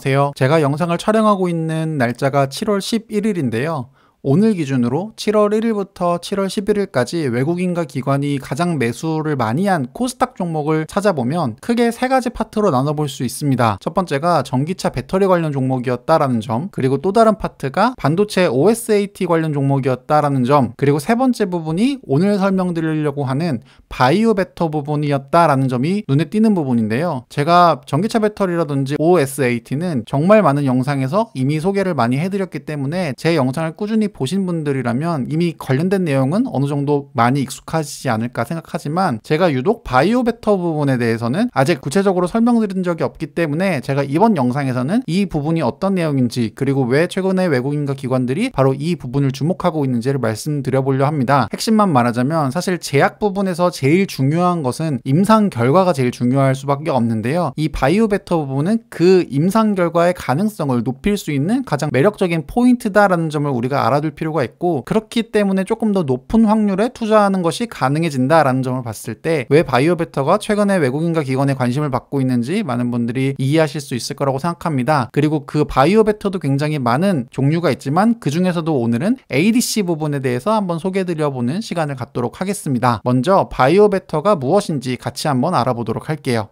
안녕하세요. 제가 영상을 촬영하고 있는 날짜가 7월 11일인데요. 오늘 기준으로 7월 1일부터 7월 11일까지 외국인과 기관이 가장 매수를 많이 한 코스닥 종목을 찾아보면 크게 세 가지 파트로 나눠볼 수 있습니다. 첫 번째가 전기차 배터리 관련 종목이었다라는 점, 그리고 또 다른 파트가 반도체 OSAT 관련 종목이었다라는 점, 그리고 세 번째 부분이 오늘 설명드리려고 하는 바이오 베터 부분이었다라는 점이 눈에 띄는 부분인데요. 제가 전기차 배터리라든지 OSAT는 정말 많은 영상에서 이미 소개를 많이 해드렸기 때문에 제 영상을 꾸준히 보신 분들이라면 이미 관련된 내용은 어느 정도 많이 익숙하시지 않을까 생각하지만, 제가 유독 바이오 베터 부분에 대해서는 아직 구체적으로 설명드린 적이 없기 때문에 제가 이번 영상에서는 이 부분이 어떤 내용인지, 그리고 왜 최근에 외국인과 기관들이 바로 이 부분을 주목하고 있는지를 말씀드려보려 합니다. 핵심만 말하자면 사실 제약 부분에서 제일 중요한 것은 임상 결과가 제일 중요할 수밖에 없는데요. 이 바이오 베터 부분은 그 임상 결과의 가능성을 높일 수 있는 가장 매력적인 포인트다라는 점을 우리가 알아둘 필요가 있고, 그렇기 때문에 조금 더 높은 확률에 투자하는 것이 가능해진다라는 점을 봤을 때 왜 바이오 베터가 최근에 외국인과 기관의 관심을 받고 있는지 많은 분들이 이해하실 수 있을 거라고 생각합니다. 그리고 그 바이오 베터도 굉장히 많은 종류가 있지만 그 중에서도 오늘은 ADC 부분에 대해서 한번 소개해드려보는 시간을 갖도록 하겠습니다. 먼저 바이오 베터가 무엇인지 같이 한번 알아보도록 할게요.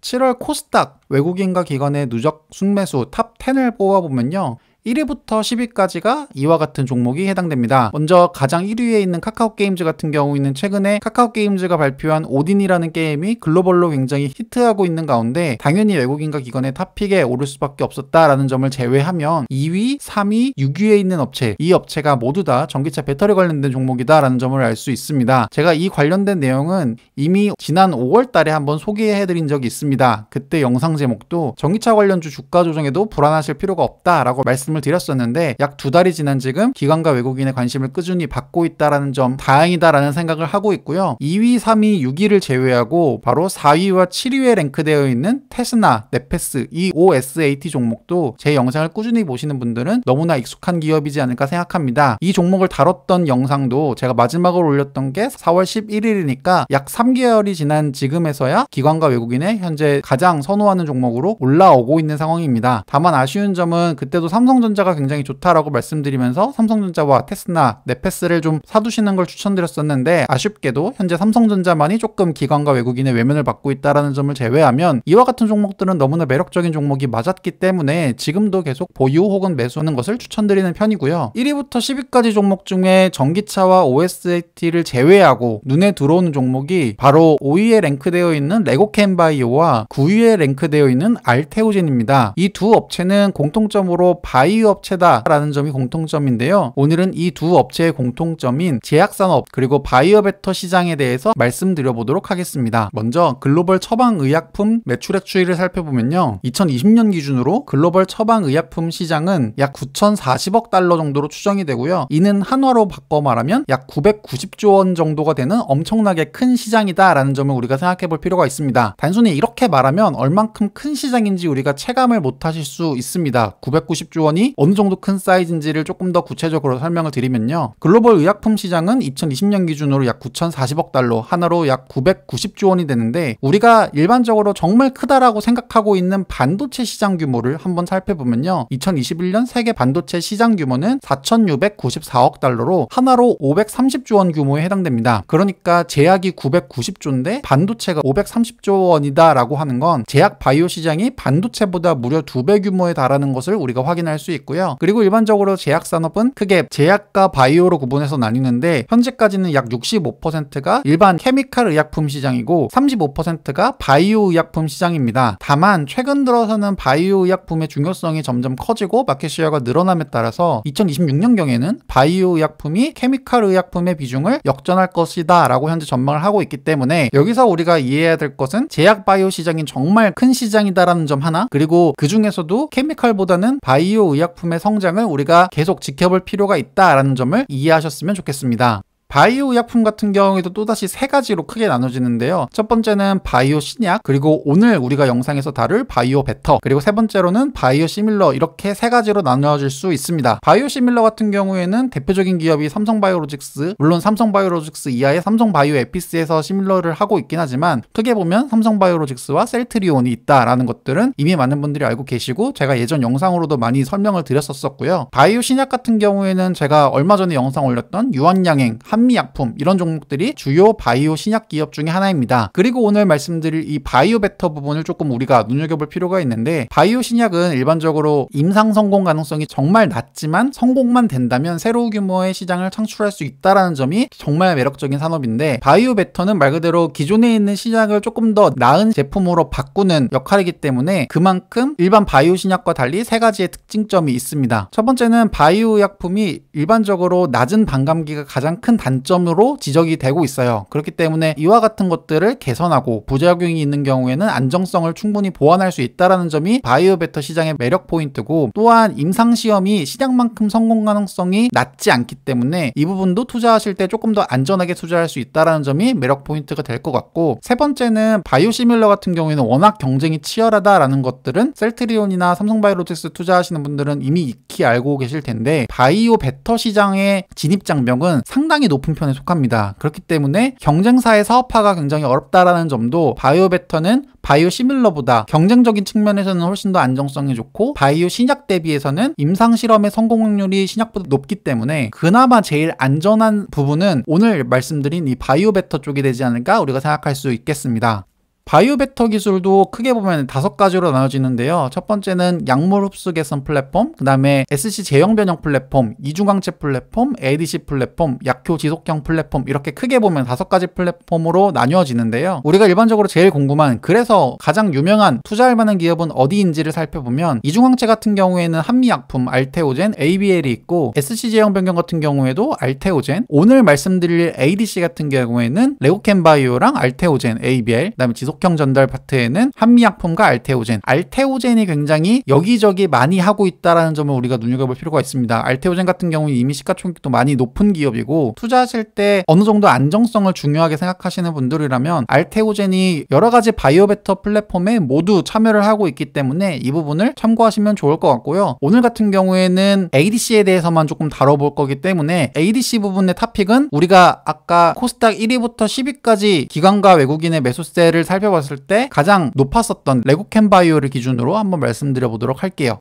7월 코스닥 외국인과 기관의 누적 순매수 탑 10을 뽑아보면요, 1위부터 10위까지가 이와 같은 종목이 해당됩니다. 먼저 가장 1위에 있는 카카오게임즈 같은 경우에는 최근에 카카오게임즈가 발표한 오딘이라는 게임이 글로벌로 굉장히 히트하고 있는 가운데 당연히 외국인과 기관의 탑픽에 오를 수밖에 없었다라는 점을 제외하면 2위, 3위, 6위에 있는 업체, 이 업체가 모두 다 전기차 배터리 관련된 종목이다라는 점을 알 수 있습니다. 제가 이 관련된 내용은 이미 지난 5월 달에 한번 소개해드린 적이 있습니다. 그때 영상 제목도 전기차 관련주 주가 조정에도 불안하실 필요가 없다라고 말씀을 드렸었는데, 약 2달이 지난 지금 기관과 외국인의 관심을 꾸준히 받고 있다라는 점 다행이다라는 생각을 하고 있고요. 2위, 3위, 6위를 제외하고 바로 4위와 7위에 랭크되어 있는 테스나, 네페스, 이 OSAT 종목도 제 영상을 꾸준히 보시는 분들은 너무나 익숙한 기업이지 않을까 생각합니다. 이 종목을 다뤘던 영상도 제가 마지막으로 올렸던 게 4월 11일이니까 약 3개월이 지난 지금에서야 기관과 외국인의 현재 가장 선호하는 종목으로 올라오고 있는 상황입니다. 다만 아쉬운 점은 그때도 삼성전자가 굉장히 좋다라고 말씀드리면서 삼성전자와 테스나, 네페스를 좀 사두시는 걸 추천드렸었는데, 아쉽게도 현재 삼성전자만이 조금 기관과 외국인의 외면을 받고 있다는 점을 제외하면 이와 같은 종목들은 너무나 매력적인 종목이 맞았기 때문에 지금도 계속 보유 혹은 매수하는 것을 추천드리는 편이고요. 1위부터 10위까지 종목 중에 전기차와 OSAT를 제외하고 눈에 들어오는 종목이 바로 5위에 랭크되어 있는 레고캠바이오와 9위에 랭크되어 있는 알테오젠입니다. 이 두 업체는 공통점으로 바이오 업체다라는 점이 공통점인데요. 오늘은 이 두 업체의 공통점인 제약산업 그리고 바이오 베터 시장에 대해서 말씀드려보도록 하겠습니다. 먼저 글로벌 처방의약품 매출액 추이를 살펴보면요, 2020년 기준으로 글로벌 처방의약품 시장은 약 9,040억 달러 정도로 추정이 되고요. 이는 한화로 바꿔 말하면 약 990조 원 정도가 되는 엄청나게 큰 시장이다라는 점을 우리가 생각해 볼 필요가 있습니다. 단순히 이렇게 말하면 얼만큼 큰 시장인지 우리가 체감을 못 하실 수 있습니다. 990조 원이 어느 정도 큰 사이즈인지를 조금 더 구체적으로 설명을 드리면요, 글로벌 의약품 시장은 2020년 기준으로 약 9,040억 달러, 하나로 약 990조 원이 되는데, 우리가 일반적으로 정말 크다라고 생각하고 있는 반도체 시장 규모를 한번 살펴보면요, 2021년 세계 반도체 시장 규모는 4,694억 달러로 하나로 530조 원 규모에 해당됩니다. 그러니까 제약이 990조인데 반도체가 530조 원이다 라고 하는 건 제약 바이오 시장이 반도체보다 무려 2배 규모에 달하는 것을 우리가 확인할 수 있고요. 그리고 일반적으로 제약산업은 크게 제약과 바이오로 구분해서 나뉘는데, 현재까지는 약 65%가 일반 케미칼 의약품 시장이고 35%가 바이오 의약품 시장입니다. 다만 최근 들어서는 바이오 의약품의 중요성이 점점 커지고 마켓 시어가 늘어남에 따라서 2026년경에는 바이오 의약품이 케미칼 의약품의 비중을 역전할 것이다 라고 현재 전망을 하고 있기 때문에, 여기서 우리가 이해해야 될 것은 제약 바이오 시장이 정말 큰 시장이다라는 점 하나, 그리고 그 중에서도 케미칼보다는 바이오 의약품의 성장을 우리가 계속 지켜볼 필요가 있다라는 점을 이해하셨으면 좋겠습니다. 바이오 의약품 같은 경우에도 또다시 세 가지로 크게 나눠지는데요. 첫 번째는 바이오 신약, 그리고 오늘 우리가 영상에서 다룰 바이오 베터, 그리고 세 번째로는 바이오 시밀러, 이렇게 세 가지로 나누어질 수 있습니다. 바이오 시밀러 같은 경우에는 대표적인 기업이 삼성바이오로직스, 물론 삼성바이오로직스 이하의 삼성바이오 에피스에서 시밀러를 하고 있긴 하지만 크게 보면 삼성바이오로직스와 셀트리온이 있다라는 것들은 이미 많은 분들이 알고 계시고 제가 예전 영상으로도 많이 설명을 드렸었고요. 바이오 신약 같은 경우에는 제가 얼마 전에 영상 올렸던 유한양행, 한미약품 이런 종목들이 주요 바이오 신약 기업 중에 하나입니다. 그리고 오늘 말씀드릴 이 바이오 베터 부분을 조금 우리가 눈여겨볼 필요가 있는데, 바이오 신약은 일반적으로 임상 성공 가능성이 정말 낮지만 성공만 된다면 새로운 규모의 시장을 창출할 수 있다는 점이 정말 매력적인 산업인데, 바이오 베터는 말 그대로 기존에 있는 시장을 조금 더 나은 제품으로 바꾸는 역할이기 때문에 그만큼 일반 바이오 신약과 달리 세 가지의 특징점이 있습니다. 첫 번째는 바이오 의약품이 일반적으로 낮은 반감기가 가장 큰 단점으로 지적이 되고 있어요. 그렇기 때문에 이와 같은 것들을 개선하고 부작용이 있는 경우에는 안정성을 충분히 보완할 수 있다는 점이 바이오 베터 시장의 매력 포인트고, 또한 임상시험이 시장만큼 성공 가능성이 낮지 않기 때문에 이 부분도 투자하실 때 조금 더 안전하게 투자할 수 있다는 점이 매력 포인트가 될 것 같고, 세 번째는 바이오 시밀러 같은 경우에는 워낙 경쟁이 치열하다라는 것들은 셀트리온이나 삼성바이오로직스 투자하시는 분들은 이미 익히 알고 계실 텐데, 바이오 베터 시장의 진입 장벽은 상당히 높은 편에 속합니다. 그렇기 때문에 경쟁사의 사업화가 굉장히 어렵다라는 점도 바이오 베터는 바이오 시밀러보다 경쟁적인 측면에서는 훨씬 더 안정성이 좋고, 바이오 신약 대비해서는 임상실험의 성공 확률이 신약보다 높기 때문에 그나마 제일 안전한 부분은 오늘 말씀드린 이 바이오 베터 쪽이 되지 않을까 우리가 생각할 수 있겠습니다. 바이오 베터 기술도 크게 보면 5가지로 나눠지는데요. 첫 번째는 약물 흡수 개선 플랫폼, 그 다음에 SC 제형 변형 플랫폼, 이중광채 플랫폼, ADC 플랫폼, 약효 지속형 플랫폼, 이렇게 크게 보면 5가지 플랫폼으로 나뉘어지는데요. 우리가 일반적으로 제일 궁금한, 그래서 가장 유명한 투자할 만한 기업은 어디인지를 살펴보면, 이중광채 같은 경우에는 한미약품, 알테오젠, ABL이 있고, SC 제형 변경 같은 경우에도 알테오젠, 오늘 말씀드릴 ADC 같은 경우에는 레고캔바이오랑 알테오젠, ABL, 그 다음에 지속형 전달 파트에는 한미약품과 알테오젠. 알테오젠이 굉장히 여기저기 많이 하고 있다는 점을 우리가 눈여겨볼 필요가 있습니다. 알테오젠 같은 경우는 이미 시가총액도 많이 높은 기업이고, 투자하실 때 어느 정도 안정성을 중요하게 생각하시는 분들이라면 알테오젠이 여러 가지 바이오 베터 플랫폼에 모두 참여를 하고 있기 때문에 이 부분을 참고하시면 좋을 것 같고요. 오늘 같은 경우에는 ADC에 대해서만 조금 다뤄볼 거기 때문에 ADC 부분의 토픽은 우리가 아까 코스닥 1위부터 10위까지 기관과 외국인의 매수세를 살펴봤을 때 가장 높았었던 레고캔바이오를 기준으로 한번 말씀드려 보도록 할게요.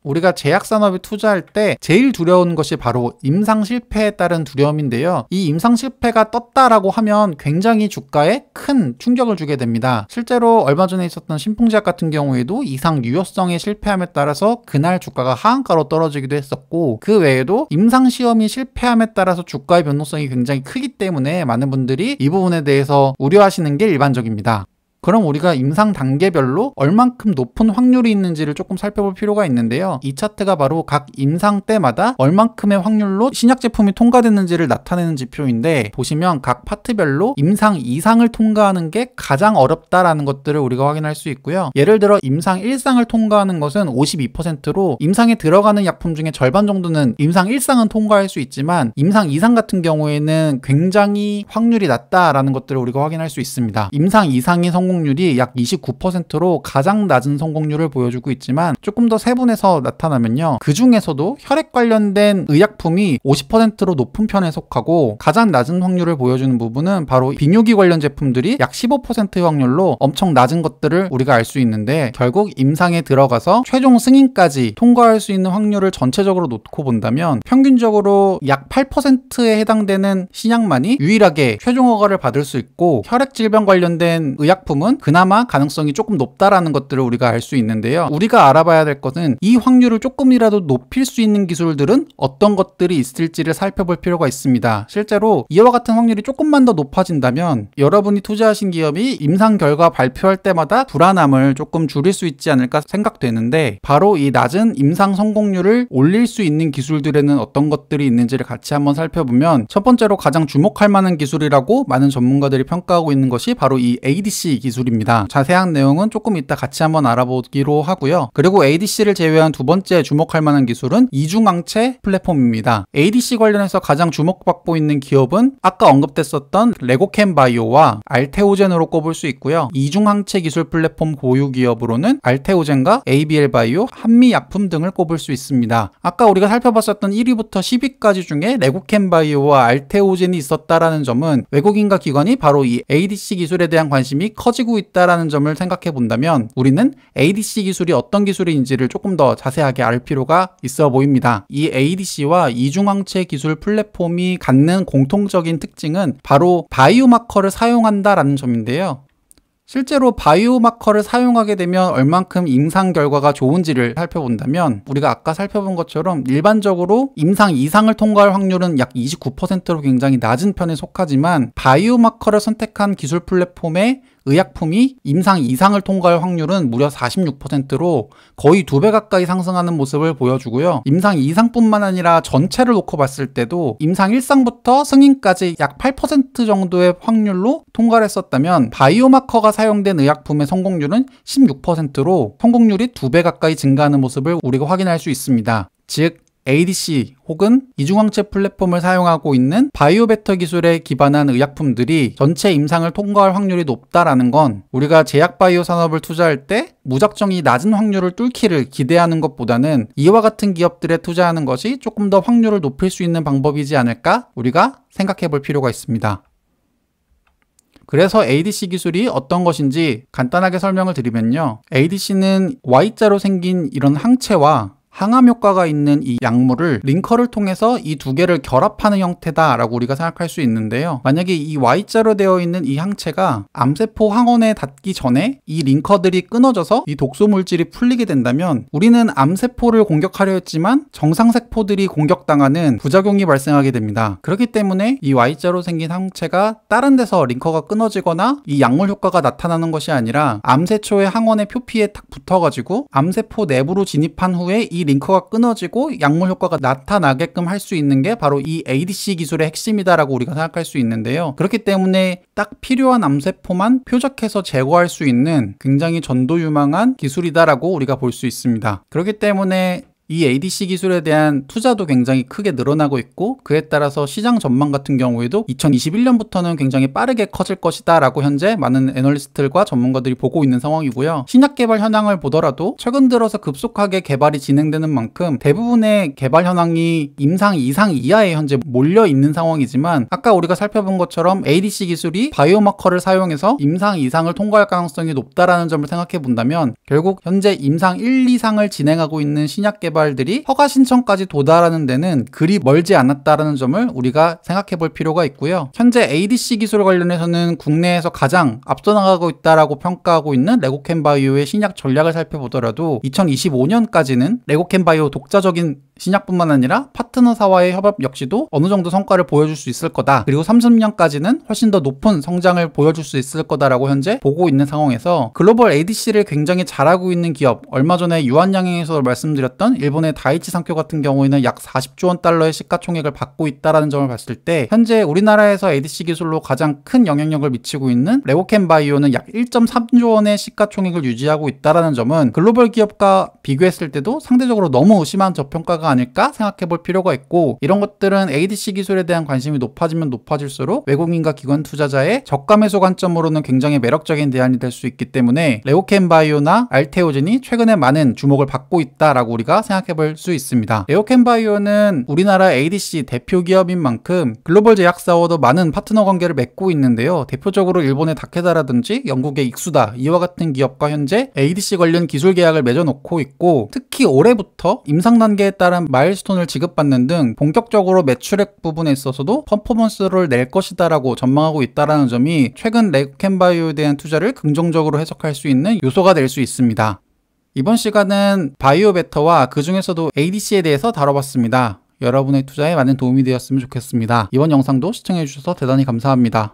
우리가 제약산업에 투자할 때 제일 두려운 것이 바로 임상 실패에 따른 두려움인데요. 이 임상 실패가 떴다라고 하면 굉장히 주가에 큰 충격을 주게 됩니다. 실제로 얼마 전에 있었던 신풍제약 같은 경우에도 이상 유효성의 실패함에 따라서 그날 주가가 하한가로 떨어지기도 했었고, 그 외에도 임상시험이 실패함에 따라서 주가의 변동성이 굉장히 크기 때문에 많은 분들이 이 부분에 대해서 우려하시는 게 일반적입니다. 그럼 우리가 임상 단계별로 얼만큼 높은 확률이 있는지를 조금 살펴볼 필요가 있는데요. 이 차트가 바로 각 임상 때마다 얼만큼의 확률로 신약 제품이 통과됐는지를 나타내는 지표인데, 보시면 각 파트별로 임상 2상을 통과하는 게 가장 어렵다라는 것들을 우리가 확인할 수 있고요. 예를 들어 임상 1상을 통과하는 것은 52%로 임상에 들어가는 약품 중에 절반 정도는 임상 1상은 통과할 수 있지만, 임상 2상 같은 경우에는 굉장히 확률이 낮다라는 것들을 우리가 확인할 수 있습니다. 임상 2상의 성공률이 약 29%로 가장 낮은 성공률을 보여주고 있지만, 조금 더 세분해서 나타나면요, 그 중에서도 혈액 관련된 의약품이 50%로 높은 편에 속하고, 가장 낮은 확률을 보여주는 부분은 바로 비뇨기 관련 제품들이 약 15%의 확률로 엄청 낮은 것들을 우리가 알 수 있는데, 결국 임상에 들어가서 최종 승인까지 통과할 수 있는 확률을 전체적으로 놓고 본다면 평균적으로 약 8%에 해당되는 신약만이 유일하게 최종 허가를 받을 수 있고, 혈액 질병 관련된 의약품은 그나마 가능성이 조금 높다라는 것들을 우리가 알 수 있는데요. 우리가 알아봐야 될 것은 이 확률을 조금이라도 높일 수 있는 기술들은 어떤 것들이 있을지를 살펴볼 필요가 있습니다. 실제로 이와 같은 확률이 조금만 더 높아진다면 여러분이 투자하신 기업이 임상 결과 발표할 때마다 불안함을 조금 줄일 수 있지 않을까 생각되는데, 바로 이 낮은 임상 성공률을 올릴 수 있는 기술들에는 어떤 것들이 있는지를 같이 한번 살펴보면, 첫 번째로 가장 주목할 만한 기술이라고 많은 전문가들이 평가하고 있는 것이 바로 이 ADC 기술입니다. 자세한 내용은 조금 이따 같이 한번 알아보기로 하고요. 그리고 ADC를 제외한 두 번째 주목할 만한 기술은 이중항체 플랫폼입니다. ADC 관련해서 가장 주목받고 있는 기업은 아까 언급됐었던 레고캠 바이오와 알테오젠으로 꼽을 수 있고요. 이중항체 기술 플랫폼 보유 기업으로는 알테오젠과 ABL 바이오, 한미약품 등을 꼽을 수 있습니다. 아까 우리가 살펴봤었던 1위부터 10위까지 중에 레고캠 바이오와 알테오젠이 있었다라는 점은 외국인과 기관이 바로 이 ADC 기술에 대한 관심이 커지고 있다라는 점을 생각해 본다면 우리는 ADC 기술이 어떤 기술인지를 조금 더 자세하게 알 필요가 있어 보입니다. 이 ADC와 이중항체 기술 플랫폼이 갖는 공통적인 특징은 바로 바이오마커를 사용한다라는 점인데요. 실제로 바이오마커를 사용하게 되면 얼만큼 임상 결과가 좋은지를 살펴본다면 우리가 아까 살펴본 것처럼 일반적으로 임상 이상을 통과할 확률은 약 29%로 굉장히 낮은 편에 속하지만 바이오마커를 선택한 기술 플랫폼의 의약품이 임상 이상을 통과할 확률은 무려 46%로 거의 2배 가까이 상승하는 모습을 보여주고요. 임상 이상뿐만 아니라 전체를 놓고 봤을 때도 임상 1상부터 승인까지 약 8% 정도의 확률로 통과를 했었다면 바이오마커가 사용된 의약품의 성공률은 16%로 성공률이 2배 가까이 증가하는 모습을 우리가 확인할 수 있습니다. 즉 ADC 혹은 이중항체 플랫폼을 사용하고 있는 바이오베터 기술에 기반한 의약품들이 전체 임상을 통과할 확률이 높다라는 건 우리가 제약바이오 산업을 투자할 때 무작정이 낮은 확률을 뚫기를 기대하는 것보다는 이와 같은 기업들에 투자하는 것이 조금 더 확률을 높일 수 있는 방법이지 않을까 우리가 생각해 볼 필요가 있습니다. 그래서 ADC 기술이 어떤 것인지 간단하게 설명을 드리면요. ADC는 Y자로 생긴 이런 항체와 항암 효과가 있는 이 약물을 링커를 통해서 이 두 개를 결합하는 형태다라고 우리가 생각할 수 있는데요. 만약에 이 Y자로 되어 있는 이 항체가 암세포 항원에 닿기 전에 이 링커들이 끊어져서 이 독소 물질이 풀리게 된다면 우리는 암세포를 공격하려 했지만 정상세포들이 공격당하는 부작용이 발생하게 됩니다. 그렇기 때문에 이 Y자로 생긴 항체가 다른 데서 링커가 끊어지거나 이 약물 효과가 나타나는 것이 아니라 암세초의 항원의 표피에 탁 붙어가지고 암세포 내부로 진입한 후에 이 링커가 끊어지고 약물 효과가 나타나게끔 할 수 있는 게 바로 이 ADC 기술의 핵심이다라고 우리가 생각할 수 있는데요. 그렇기 때문에 딱 필요한 암세포만 표적해서 제거할 수 있는 굉장히 전도유망한 기술이다라고 우리가 볼 수 있습니다. 그렇기 때문에 이 ADC 기술에 대한 투자도 굉장히 크게 늘어나고 있고 그에 따라서 시장 전망 같은 경우에도 2021년부터는 굉장히 빠르게 커질 것이다 라고 현재 많은 애널리스트들과 전문가들이 보고 있는 상황이고요. 신약 개발 현황을 보더라도 최근 들어서 급속하게 개발이 진행되는 만큼 대부분의 개발 현황이 임상 2상 이하에 현재 몰려 있는 상황이지만 아까 우리가 살펴본 것처럼 ADC 기술이 바이오마커를 사용해서 임상 2상을 통과할 가능성이 높다라는 점을 생각해 본다면 결국 현재 임상 1, 2상을 진행하고 있는 신약 개발들이 허가 신청까지 도달하는 데는 그리 멀지 않았다라는 점을 우리가 생각해 볼 필요가 있고요. 현재 ADC 기술 관련해서는 국내에서 가장 앞서 나가고 있다라고 평가하고 있는 레고캠 바이오의 신약 전략을 살펴보더라도 2025년까지는 레고캠 바이오 독자적인 신약뿐만 아니라 파트너사와의 협업 역시도 어느 정도 성과를 보여줄 수 있을 거다. 그리고 30년까지는 훨씬 더 높은 성장을 보여줄 수 있을 거다라고 현재 보고 있는 상황에서 글로벌 ADC를 굉장히 잘하고 있는 기업, 얼마 전에 유한양행에서 말씀드렸던 일본의 다이치 상표 같은 경우에는 약 40조 원 달러의 시가총액을 받고 있다는 점을 봤을 때 현재 우리나라에서 ADC 기술로 가장 큰 영향력을 미치고 있는 레고캠 바이오는 약 1.3조 원의 시가총액을 유지하고 있다는 점은 글로벌 기업과 비교했을 때도 상대적으로 너무 심한 저평가가 아닐까 생각해 볼 필요가 있고 이런 것들은 ADC 기술에 대한 관심이 높아지면 높아질수록 외국인과 기관 투자자의 저가 매수 관점으로는 굉장히 매력적인 대안이 될 수 있기 때문에 레고캠 바이오나 알테오젠이 최근에 많은 주목을 받고 있다라고 우리가 생각해 볼 수 있습니다. 레고캠 바이오는 우리나라 ADC 대표 기업인 만큼 글로벌 제약사와도 많은 파트너 관계를 맺고 있는데요. 대표적으로 일본의 다케다라든지 영국의 익수다 이와 같은 기업과 현재 ADC 관련 기술 계약을 맺어놓고 있고 특히 올해부터 임상 단계에 따른 마일스톤을 지급받는 등 본격적으로 매출액 부분에 있어서도 퍼포먼스를 낼 것이다라고 전망하고 있다는 점이 최근 레고캠 바이오에 대한 투자를 긍정적으로 해석할 수 있는 요소가 될 수 있습니다. 이번 시간은 바이오베터와 그 중에서도 ADC에 대해서 다뤄봤습니다. 여러분의 투자에 많은 도움이 되었으면 좋겠습니다. 이번 영상도 시청해주셔서 대단히 감사합니다.